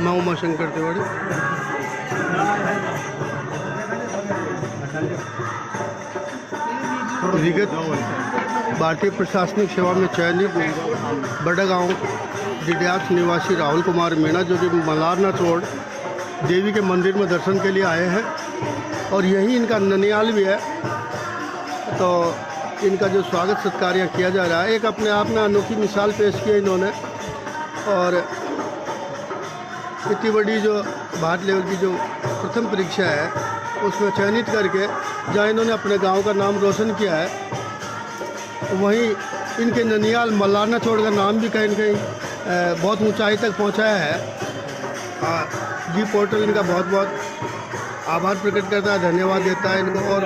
मैं उमाशंकर तिवारी। विगत भारतीय प्रशासनिक सेवा में चयनित बड़ा गांव डिडियास निवासी राहुल कुमार मीणा, जो कि मलारनाचोड़ देवी के मंदिर में दर्शन के लिए आए हैं और यही इनका ननियाल भी है। तो इनका जो स्वागत सत्कार यहाँ किया जा रहा है, एक अपने आप में अनोखी मिसाल पेश की है इन्होंने। और इतनी बड़ी जो भारत लेवल की जो प्रथम परीक्षा है उसमें चयनित करके जहाँ इन्होंने अपने गांव का नाम रोशन किया है, वहीं इनके ननियाल मलारनाचोड़ का नाम भी कहीं न कहीं बहुत ऊंचाई तक पहुंचाया है। जी पोर्टल इनका बहुत बहुत आभार प्रकट करता है, धन्यवाद देता है इनको और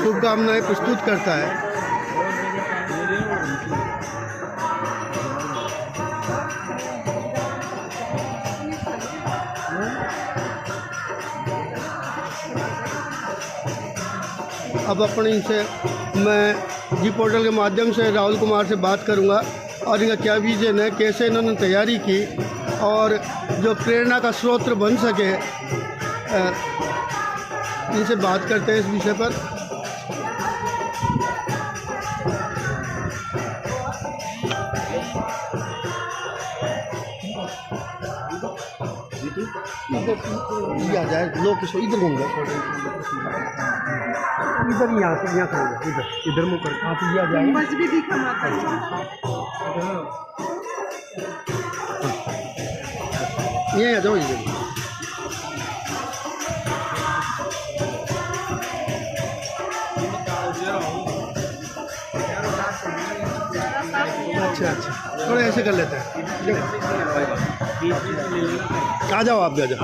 शुभकामनाएं प्रस्तुत करता है। अब अपने इनसे मैं जी पोर्टल के माध्यम से राहुल कुमार से बात करूंगा और इनका क्या विजन है, कैसे इन्होंने तैयारी की और जो प्रेरणा का स्रोत बन सके, इनसे बात करते हैं इस विषय पर। आ जाए लोग किसको इधर घूमगा, इधर यहाँ से यहाँ खड़े इधर इधर मुँह कर आप ये आ जाए। बस भी दिखा ये आ जाओ इधर। अच्छा थोड़ा ऐसे कर लेते हैं। आ जाओ आप, आ जाओ।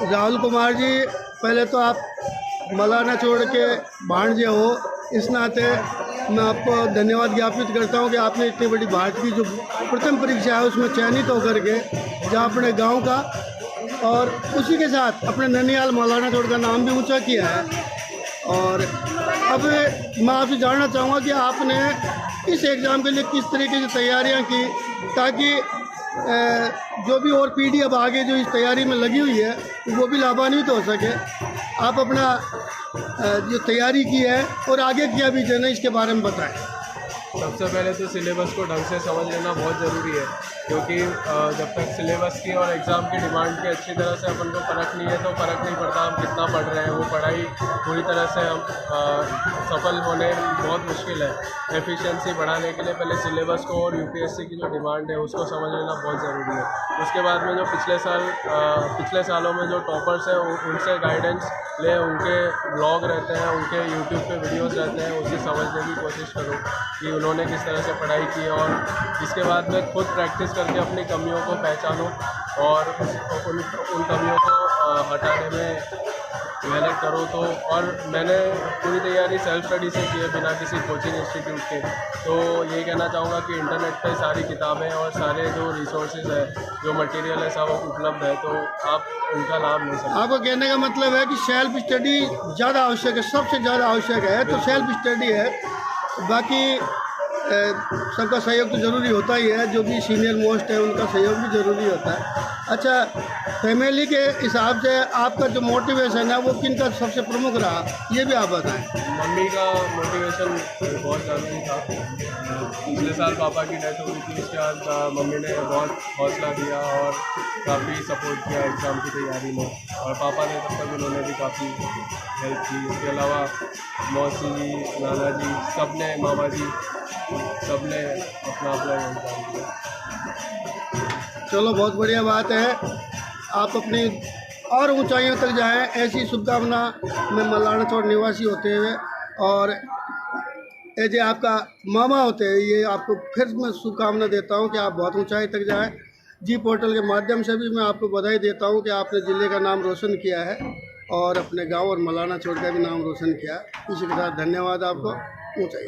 राहुल कुमार जी, पहले तो आप मलारनाचोड़ के भांजे हो, इस नाते मैं आपको धन्यवाद ज्ञापित करता हूं कि आपने इतनी बड़ी भारत की जो प्रथम परीक्षा है उसमें चयनित होकर के जहां अपने गांव का और उसी के साथ अपने ननियाल मलारनाचोड़ का नाम भी ऊंचा किया है। और अब मैं आपसे जानना चाहूँगा कि आपने इस एग्ज़ाम के लिए किस तरीके से तैयारियां की, ताकि जो भी और पीढ़ी अब आगे जो इस तैयारी में लगी हुई है वो भी लाभान्वित हो सके। आप अपना जो तैयारी की है और आगे क्या विजन है, इसके बारे में बताएं। सबसे पहले तो सिलेबस को ढंग से समझ लेना बहुत ज़रूरी है, क्योंकि जब तक सिलेबस की और एग्ज़ाम की डिमांड की अच्छी तरह से अपन को परख नहीं है तो फ़र्क नहीं पड़ता हम कितना पढ़ रहे हैं। वो पढ़ाई पूरी तरह से हम सफल होने बहुत मुश्किल है। एफिशिएंसी बढ़ाने के लिए पहले सिलेबस को और यूपीएससी की जो डिमांड है उसको समझ लेना बहुत ज़रूरी है। उसके बाद में जो पिछले सालों में जो टॉपर्स हैं उनसे गाइडेंस ले, उनके ब्लॉग रहते हैं, उनके यूट्यूब पे वीडियोस रहते हैं, उसे समझने की कोशिश करो कि उन्होंने किस तरह से पढ़ाई की। और इसके बाद में खुद प्रैक्टिस करके अपनी कमियों को पहचानो और उन कमियों को हटाने में मेहनत करो। तो और मैंने पूरी तैयारी सेल्फ स्टडी से की है, बिना किसी कोचिंग इंस्टीट्यूट के। तो ये कहना चाहूँगा कि इंटरनेट पे सारी किताबें और सारे जो रिसोर्सेज है, जो मटेरियल है, सब उपलब्ध है, तो आप उनका लाभ ले सकते हैं। आपको कहने का मतलब है कि सेल्फ स्टडी ज़्यादा आवश्यक है, सबसे ज़्यादा आवश्यक है तो सेल्फ स्टडी है। बाकी सबका सहयोग तो ज़रूरी होता ही है, जो भी सीनियर मोस्ट है उनका सहयोग भी ज़रूरी होता है। अच्छा, फैमिली के हिसाब से आपका जो मोटिवेशन है वो किन का सबसे प्रमुख रहा, ये भी आप बताएं। मम्मी का मोटिवेशन बहुत ज़रूरी था। पिछले साल पापा की डेथ हो गई थी, उसके बाद मम्मी ने बहुत हौसला दिया और काफ़ी सपोर्ट किया एग्ज़ाम की तैयारी में। और पापा ने तब तक उन्होंने भी काफ़ी हेल्प की। इसके अलावा मौसी जी, नाना जी, सब ने, मामा जी, सब ने अपना योगदान दिया। चलो बहुत बढ़िया बात है, आप अपनी और ऊंचाइयों तक जाएं, ऐसी शुभकामना में मलारनाचोड़ निवासी होते हुए और जो आपका मामा होते हैं, ये आपको फिर मैं शुभकामना देता हूं कि आप बहुत ऊंचाई तक जाएं। जी पोर्टल के माध्यम से भी मैं आपको बधाई देता हूं कि आपने ज़िले का नाम रोशन किया है और अपने गांव और मलारनाचोड़ का भी नाम रोशन किया। इसी के साथ धन्यवाद आपको, ऊंचाई।